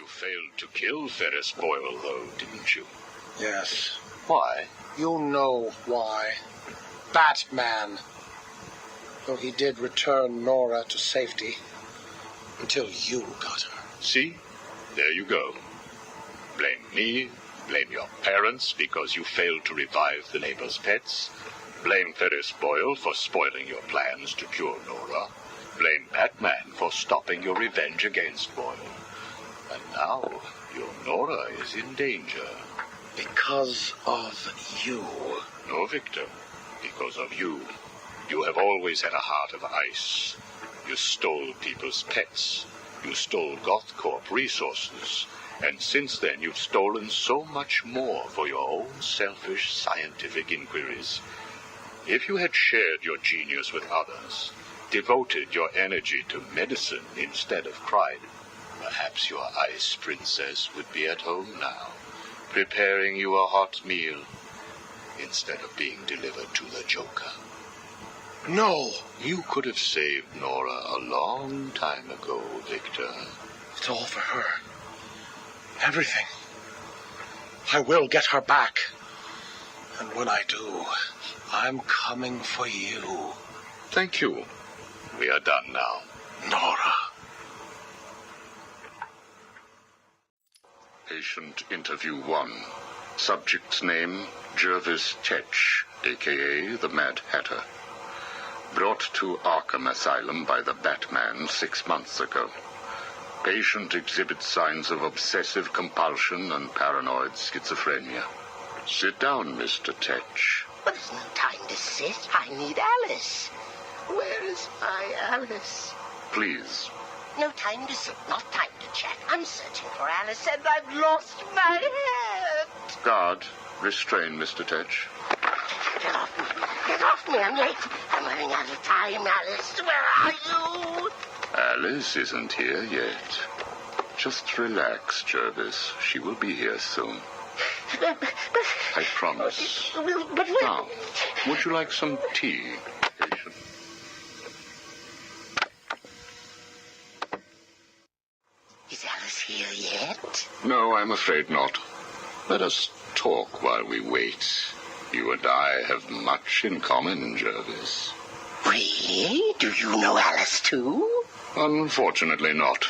You failed to kill Ferris Boyle, though, didn't you? Yes. Why? You know why. Batman. Though he did return Nora to safety. Until you got her. See? There you go. Blame me. Blame your parents because you failed to revive the neighbor's pets. Blame Ferris Boyle for spoiling your plans to cure Nora. Blame Batman for stopping your revenge against Boyle. And now, your Nora is in danger. Because of you. No, Victor. Because of you. You have always had a heart of ice. You stole people's pets. You stole GothCorp resources. And since then, you've stolen so much more for your own selfish scientific inquiries. If you had shared your genius with others, devoted your energy to medicine instead of crime, perhaps your ice princess would be at home now, preparing you a hot meal, instead of being delivered to the Joker. No! You could have saved Nora a long time ago, Victor. It's all for her. Everything. I will get her back. And when I do, I'm coming for you. Thank you. We are done now. Nora. Patient interview 1. Subject's name, Jervis Tetch, a.k.a. the Mad Hatter. Brought to Arkham Asylum by the Batman 6 months ago. Patient exhibits signs of obsessive compulsion and paranoid schizophrenia. Sit down, Mr. Tetch. But there's no time to sit. I need Alice. Where is my Alice? Please. No time to sit, not time to chat. I'm searching for Alice and I've lost my head. Guard, restrain Mr. Tetch. Get off me. Get off me. I'm late. I'm running out of time, Alice. Where are you? Alice isn't here yet. Just relax, Jervis. She will be here soon. I promise. But Now, would you like some tea, patient? Is Alice here yet? No, I'm afraid not. Let us talk while we wait. You and I have much in common, Jervis. Really? Do you know Alice too? Unfortunately not.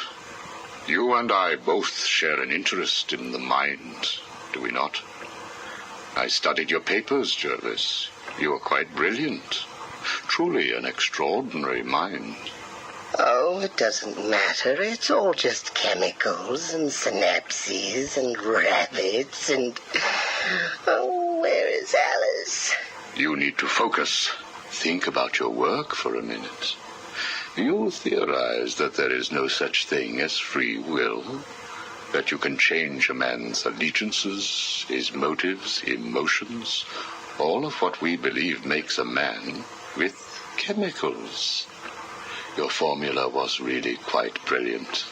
You and I both share an interest in the mind, do we not? I studied your papers, Jervis. You are quite brilliant. Truly an extraordinary mind. Oh, it doesn't matter. It's all just chemicals and synapses and rabbits and... Oh, where is Alice? You need to focus. Think about your work for a minute. You theorize that there is no such thing as free will, that you can change a man's allegiances, his motives, emotions, all of what we believe makes a man, with chemicals. Your formula was really quite brilliant.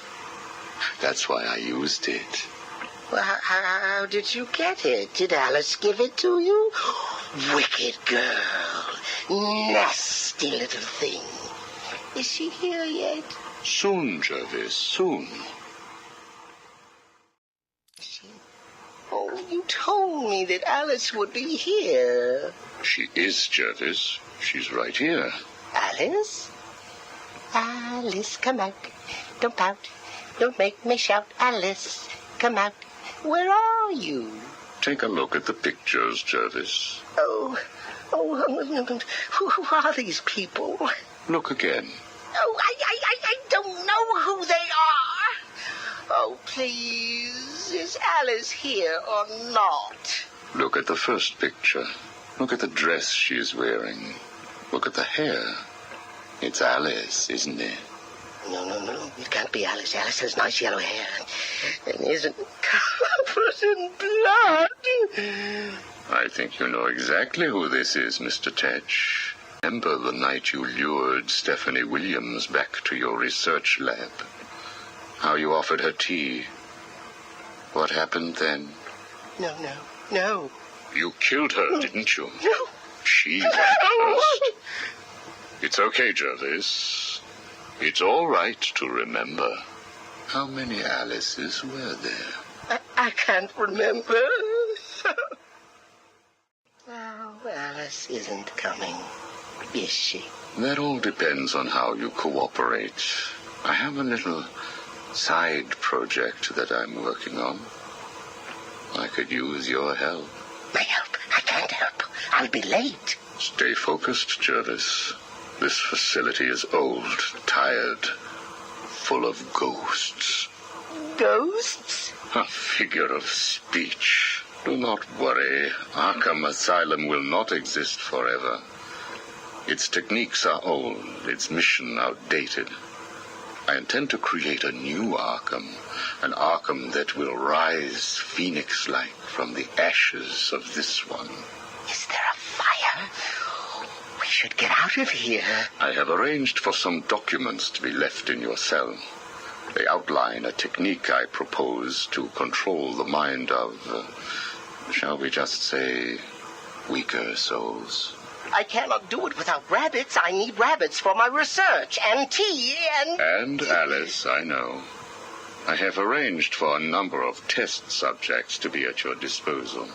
That's why I used it. Well, how did you get it? Did Alice give it to you? Wicked girl. Nasty little thing. Is she here yet? Soon, Jervis, soon. Oh, you told me that Alice would be here. She is, Jervis. She's right here. Alice? Alice, come out. Don't pout. Don't make me shout. Alice, come out. Where are you? Take a look at the pictures, Jervis. Oh, who are these people? Look again. Oh, I don't know who they are. Oh, please, is Alice here or not? Look at the first picture. Look at the dress she's wearing. Look at the hair. It's Alice, isn't it? No, it can't be Alice. Alice has nice yellow hair and isn't covered in blood. I think you know exactly who this is, Mr. Tetch. Remember the night you lured Stephanie Williams back to your research lab? How you offered her tea? What happened then? No. You killed her, didn't you? No. She went first. It's okay, Jervis. It's all right to remember. How many Alices were there? I can't remember. Oh, Alice isn't coming, is she? That all depends on how you cooperate. I have a little side project that I'm working on. I could use your help. My help? I can't help. I'll be late. Stay focused, Jervis. This facility is old, tired, full of ghosts. Ghosts? A figure of speech. Do not worry. Arkham Asylum will not exist forever. Its techniques are old, its mission outdated. I intend to create a new Arkham, an Arkham that will rise phoenix-like from the ashes of this one. Is there a fire? We should get out of here. I have arranged for some documents to be left in your cell. They outline a technique I propose to control the mind of, shall we just say, weaker souls. I cannot do it without rabbits. I need rabbits for my research, and tea, and... And Alice, I know. I have arranged for a number of test subjects to be at your disposal.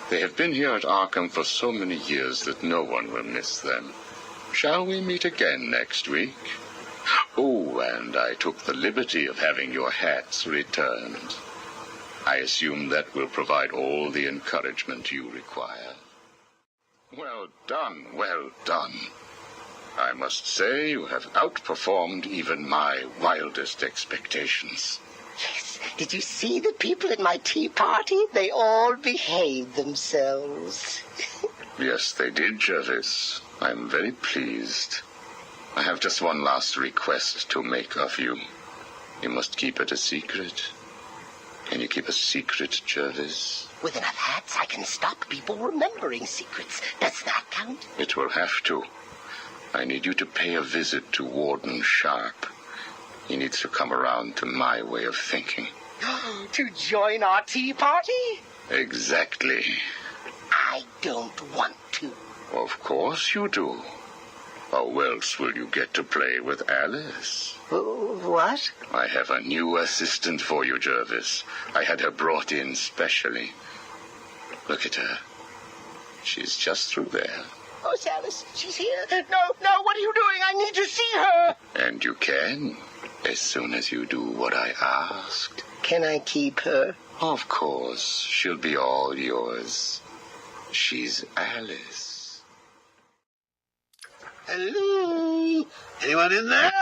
They have been here at Arkham for so many years that no one will miss them. Shall we meet again next week? Oh, and I took the liberty of having your hats returned. I assume that will provide all the encouragement you require. Well done, well done. I must say you have outperformed even my wildest expectations. Yes, did you see the people at my tea party? They all behaved themselves. Yes, they did, Jervis. I'm very pleased. I have just one last request to make of you. You must keep it a secret. Can you keep a secret, Jervis? With enough hats, I can stop people remembering secrets. Does that count? It will have to. I need you to pay a visit to Warden Sharp. He needs to come around to my way of thinking. To join our tea party? Exactly. I don't want to. Of course you do. How else will you get to play with Alice? What? I have a new assistant for you, Jervis. I had her brought in specially. Look at her. She's just through there. Oh, it's Alice. She's here. No, what are you doing? I need to see her. And you can, as soon as you do what I asked. Can I keep her? Of course. She'll be all yours. She's Alice. Hello? Anyone in there?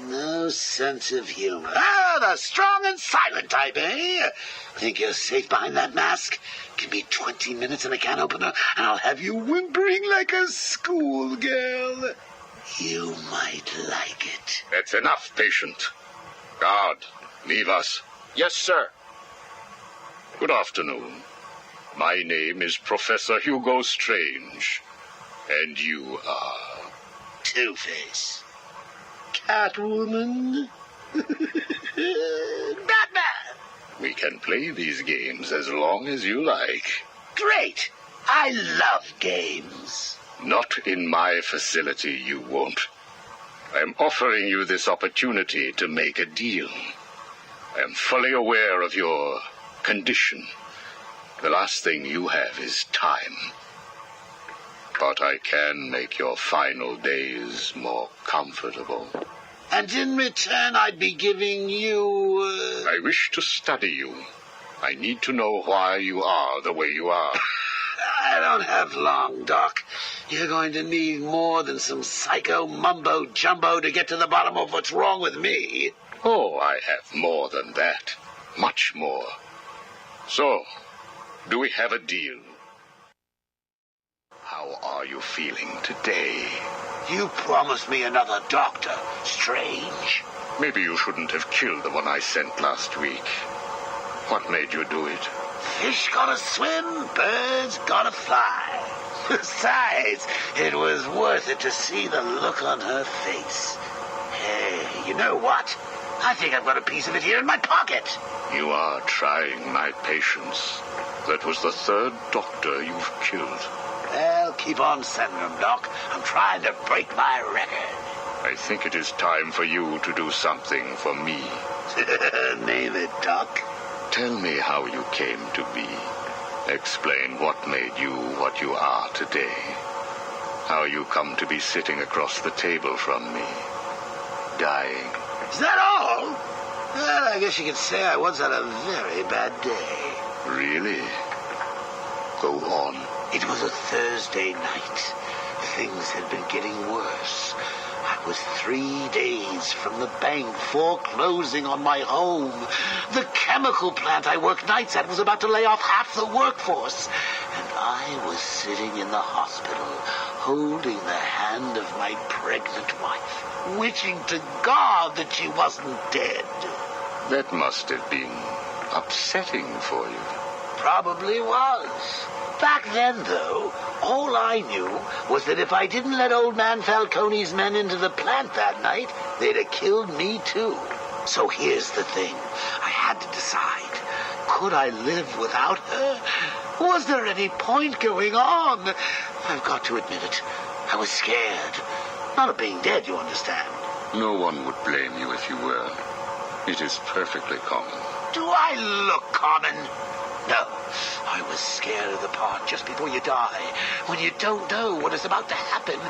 No sense of humor. Ah, the strong and silent type, eh? Think you're safe behind that mask? Give me 20 minutes and a can opener, and I'll have you whimpering like a schoolgirl. You might like it. That's enough, patient. Guard, leave us. Yes, sir. Good afternoon. My name is Professor Hugo Strange. And you are... Two-Face. Catwoman. Batman. We can play these games as long as you like. Great. I love games. Not in my facility, you won't. I'm offering you this opportunity to make a deal. I am fully aware of your condition. The last thing you have is time. But I can make your final days more comfortable. And in return, I'd be giving you... I wish to study you. I need to know why you are the way you are. I don't have long, Doc. You're going to need more than some psycho mumbo-jumbo to get to the bottom of what's wrong with me. Oh, I have more than that. Much more. So, do we have a deal? How are you feeling today? You promised me another doctor, Strange. Maybe you shouldn't have killed the one I sent last week. What made you do it? Fish gotta swim, birds gotta fly. Besides, it was worth it to see the look on her face. Hey, you know what? I think I've got a piece of it here in my pocket. You are trying my patience. That was the third doctor you've killed. Well, keep on sending them, Doc. I'm trying to break my record. I think it is time for you to do something for me. Name it, Doc. Tell me how you came to be. Explain what made you what you are today. How you come to be sitting across the table from me, dying. Is that all? Well, I guess you could say I once had a very bad day. Really? Go on. It was a Thursday night. Things had been getting worse. I was 3 days from the bank foreclosing on my home. The chemical plant I worked nights at was about to lay off half the workforce. And I was sitting in the hospital, holding the hand of my pregnant wife, wishing to God that she wasn't dead. That must have been upsetting for you. Probably was. Back then, though, all I knew was that if I didn't let old man Falcone's men into the plant that night, they'd have killed me too. So here's the thing. I had to decide. Could I live without her? Was there any point going on? I've got to admit it. I was scared. Not of being dead, you understand. No one would blame you if you were. It is perfectly common. Do I look common? No. I was scared of the part just before you die, when you don't know what is about to happen,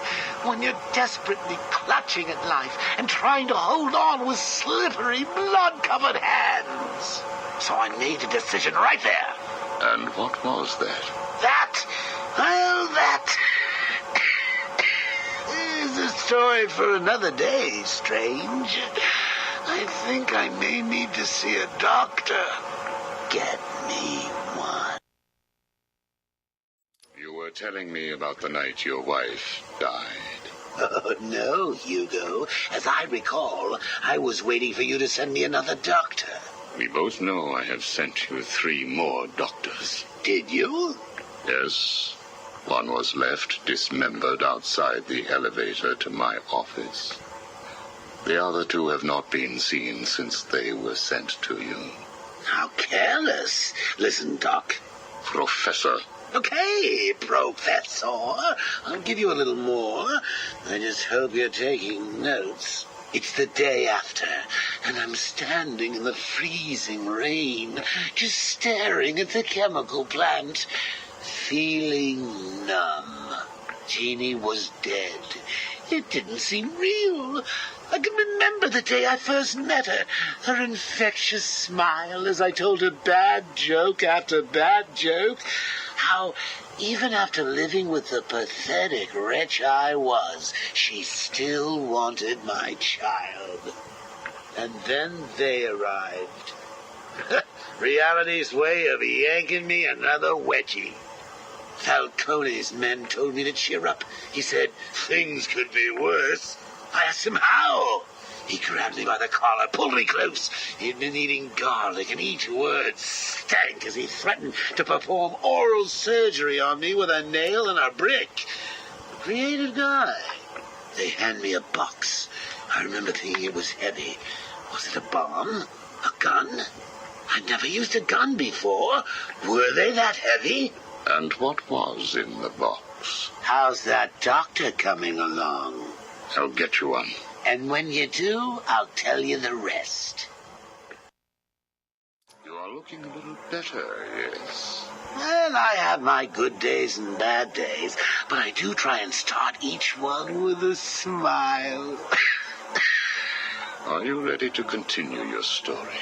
when you're desperately clutching at life and trying to hold on with slippery, blood-covered hands. So I made a decision right there. And what was that? That is a story for another day, Strange. I think I may need to see a doctor. Get me one. You were telling me about the night your wife died. Oh, no, Hugo. As I recall, I was waiting for you to send me another doctor. We both know I have sent you 3 more doctors. Did you? Yes. One was left dismembered outside the elevator to my office. The other 2 have not been seen since they were sent to you. How careless. Listen, Doc. Professor. Okay, Professor. I'll give you a little more. I just hope you're taking notes. It's the day after, and I'm standing in the freezing rain, just staring at the chemical plant, feeling numb. Jeannie was dead. It didn't seem real. I can remember the day I first met her. Her infectious smile as I told her bad joke after bad joke. How, even after living with the pathetic wretch I was, she still wanted my child. And then they arrived. Reality's way of yanking me another wedgie. Falcone's men told me to cheer up. He said things could be worse. I asked him how. He grabbed me by the collar, pulled me close. He'd been eating garlic, and each word stank as he threatened to perform oral surgery on me with a nail and a brick. Creative guy. They hand me a box. I remember thinking it was heavy. Was it a bomb? A gun? I'd never used a gun before. Were they that heavy? And what was in the box? How's that doctor coming along? I'll get you one. And when you do, I'll tell you the rest. You are looking a little better, yes. Well, I have my good days and bad days, but I do try and start each one with a smile. Are you ready to continue your story?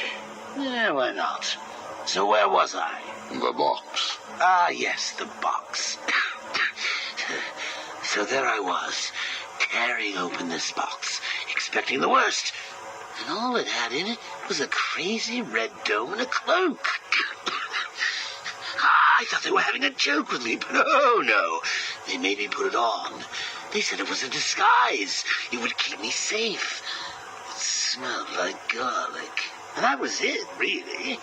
Yeah, why not? So where was I? The box. Ah, yes, the box. So there I was, tearing open this box, expecting the worst. And all it had in it was a crazy red dome and a cloak. I thought they were having a joke with me, but oh no. They made me put it on. They said it was a disguise. It would keep me safe. It smelled like garlic. And that was it, really.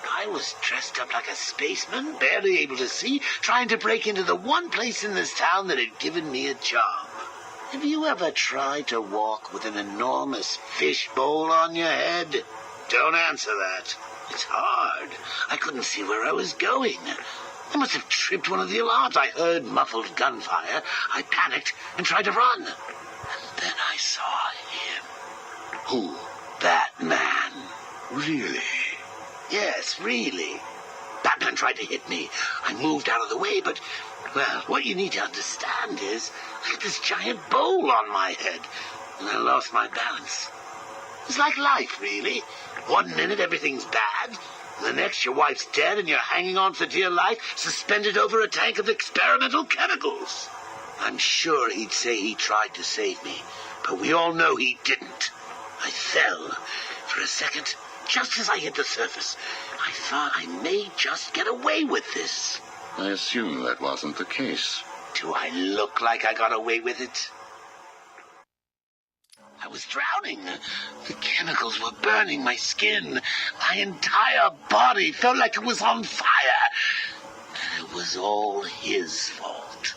I was dressed up like a spaceman, barely able to see, trying to break into the one place in this town that had given me a job. Have you ever tried to walk with an enormous fishbowl on your head? Don't answer that. It's hard. I couldn't see where I was going. I must have tripped one of the alarms. I heard muffled gunfire. I panicked and tried to run. And Then I saw him. Who? Batman. Really? Yes, really. Batman tried to hit me. I moved out of the way, but, well, what you need to understand is I had this giant bowl on my head, and I lost my balance. It's like life, really. One minute everything's bad, the next your wife's dead and you're hanging on for dear life, suspended over a tank of experimental chemicals. I'm sure he'd say he tried to save me, but we all know he didn't. I fell. For a second, just as I hit the surface, I thought I may just get away with this. I assume that wasn't the case. Do I look like I got away with it? I was drowning. The chemicals were burning my skin. My entire body felt like it was on fire. And it was all his fault.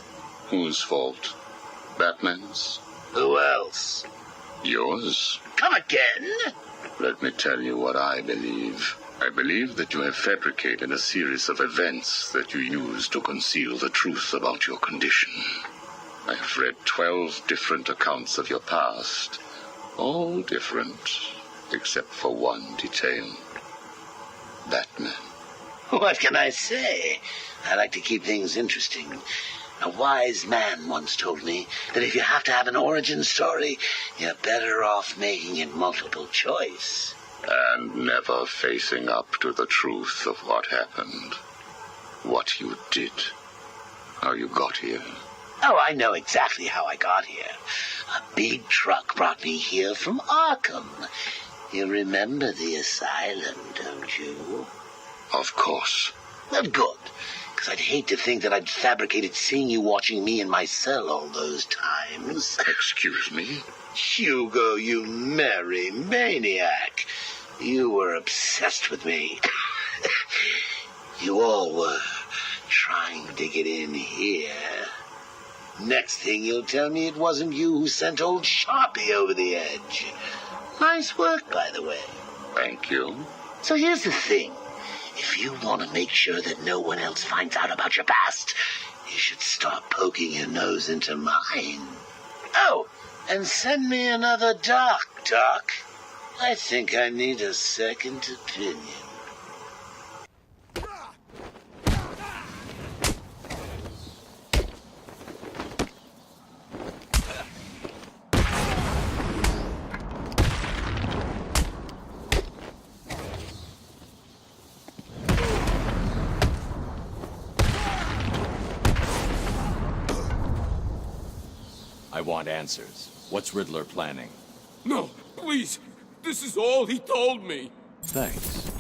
Whose fault? Batman's? Who else? Yours? Come again? Let me tell you what I believe. I believe that you have fabricated a series of events that you use to conceal the truth about your condition. I have read 12 different accounts of your past. All different, except for one detail. Batman. What can I say? I like to keep things interesting. A wise man once told me that if you have to have an origin story, you're better off making it multiple choice. And never facing up to the truth of what happened. What you did. How you got here. Oh, I know exactly how I got here. A big truck brought me here from Arkham. You remember the asylum, don't you? Of course. Well, good. Because I'd hate to think that I'd fabricated seeing you watching me in my cell all those times. Excuse me? Hugo, you merry maniac. You were obsessed with me. You all were trying to get in here. Next thing you'll tell me it wasn't you who sent old Sharpie over the edge. Nice work, by the way. Thank you. So here's the thing. If you want to make sure that no one else finds out about your past, you should start poking your nose into mine. Oh, and send me another doc. I think I need a second opinion. I want answers. What's Riddler planning? No, please. This is all he told me. Thanks.